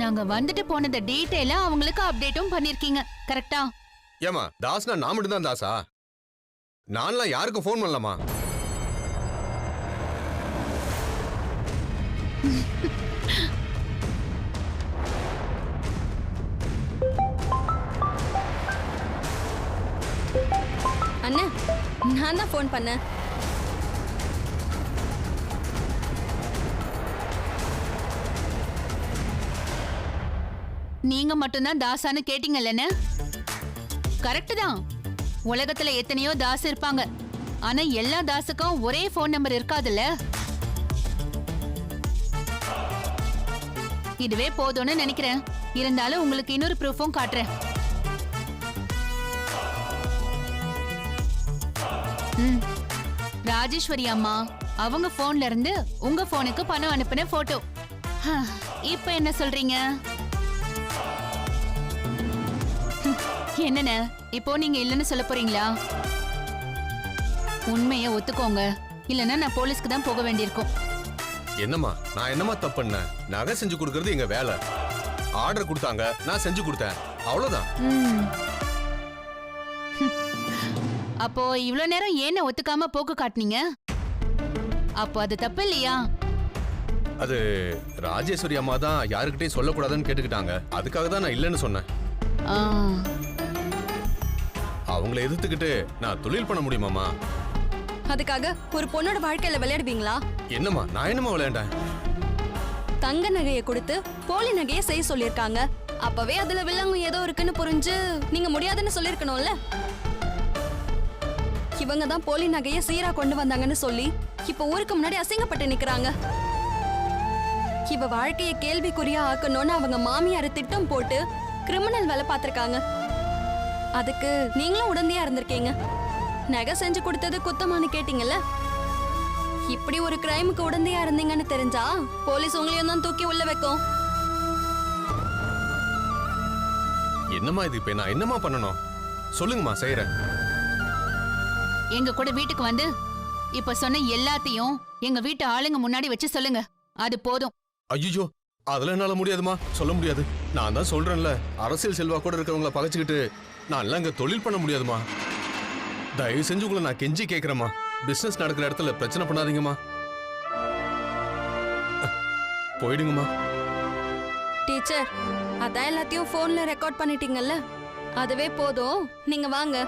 நாங்க வந்துட்டு போனத டீடைலா அவங்களுக்கு அப்டேட்டும் பண்ணிருக்கீங்க கரெக்டா? ஏமா தாஸ்னா நான் மட்டும் தான் தாசா? நான்லாம் யாருக்கும் ஃபோன் பண்ணலாமா? அண்ணா நான் தான் ஃபோன் பண்ணேன். நீங்க மட்டும்தான் தாசான்னு கேட்டீங்கல்லன்னு? கரெக்ட் தான். உலகத்துல எத்தனையோ தாஸ் இருப்பாங்க. ஆனா எல்லா தாஸுக்கும் ஒரே போன் நம்பர் இருக்காதுல்ல. இதுவே போதும்னு நினைக்கிறேன். இருந்தாலும் உங்களுக்கு இன்னொரு ப்ரூஃபும் காட்டுறேன். ராஜேஸ்வரி அம்மா அவங்க போன்ல இருந்து உங்க போனுக்கு பணம் அனுப்பின போட்டோ. இப்ப என்ன சொல்றீங்க? என்னன்னு இப்போ நீங்க இல்லன்னு சொல்ல போறீங்களா? உண்மையை ஒத்துக்கோங்க, இல்லன்னா நான் போலீஸ்க்கு தான் போக வேண்டியிருக்கும். என்னம்மா நான் என்னமா தப்பு பண்ணேன்? நகை செஞ்சு கொடுக்கறது எங்க வேலை. ஆர்டர் கொடுத்தாங்க, நான் செஞ்சு கொடுத்தேன், அவ்வளவுதான். அப்போ இவ்ளோ நேரம் ஏன் ஒத்துக்காம போக்கு காட்டுனீங்க? அப்போ அது தப்பு இல்லையா? அது ராஜேஸ்வரி அம்மா தான் யாருக்கிட்டையும் சொல்லக்கூடாதுன்னு கேட்டுக்கிட்டாங்க. அதுக்காக தான் நான் இல்லைன்னு சொன்னேன். அவங்கள எதிர்த்துக்கிட்டு நான் தொழில் பண்ண முடியுமாமா? அதுக்காக ஒரு பொண்ணோட வாழ்க்கையில விளையாடுவீங்களா? என்னம்மா நான் என்னமா விளையாண்டேன்? தங்க நகையை கொடுத்து போலி நகையை செய்ய சொல்லிருக்காங்க. அப்பவே அதுல வில்லங்கம் ஏதோ இருக்குன்னு புரிஞ்சு நீங்க முடியாதுன்னு சொல்லிருக்கணும்ல. இவங்க தான் போலி நகையை சீரா கொண்டு வந்தாங்கன்னு சொல்லி இப்ப ஊருக்கு முன்னாடி அசிங்கப்பட்டு நிக்கிறாங்க. இவ வாழ்க்கையை கேள்விக்குறியா ஆக்கணும்னு அவங்க மாமியார திட்டம் போட்டு கிரிமினல் வேலை பார்த்திருக்காங்க. அதுக்கு நீங்களும் உடந்தையா இருந்திருக்கீங்க. நகை செஞ்சு கொடுத்தது குத்தமானு கேட்டீங்கல்ல. இப்படி ஒரு கிரைமுக்கு உடந்தையா இருந்தீங்கன்னு தெரிஞ்சா போலீஸ் உங்களையும் தான் தூக்கி உள்ள வைக்கும். என்னம்மா இது? இப்ப நான் என்னமா பண்ணணும் சொல்லுங்கம்மா, செய்யறேன். எங்க கூட வீட்டுக்கு வந்து இப்ப சொன்ன எல்லாத்தையும் எங்க வீட்டு ஆளுங்க முன்னாடி வச்சு சொல்லுங்க. அது போதும். ஐயோ அதெல்லாம் என்னால முடியாதுமா, சொல்ல முடியாது. நான் தான் சொல்றேன்ல, அரசியல் செல்வா கூட இருக்கிறவங்கள பகைச்சுக்கிட்டு நான் எல்லாம் இங்க தொழில் பண்ண முடியாதுமா. தயவு செஞ்சு உங்களை நான் கெஞ்சி கேட்கிறேம்மா, பிசினஸ் நடக்கிற இடத்துல பிரச்சனை பண்ணாதீங்கம்மா. போயிடுங்கம்மா. டீச்சர், அதான் எல்லாத்தையும் போன்ல ரெக்கார்ட் பண்ணிட்டீங்கல்ல, அதுவே போதும். நீங்க வாங்க.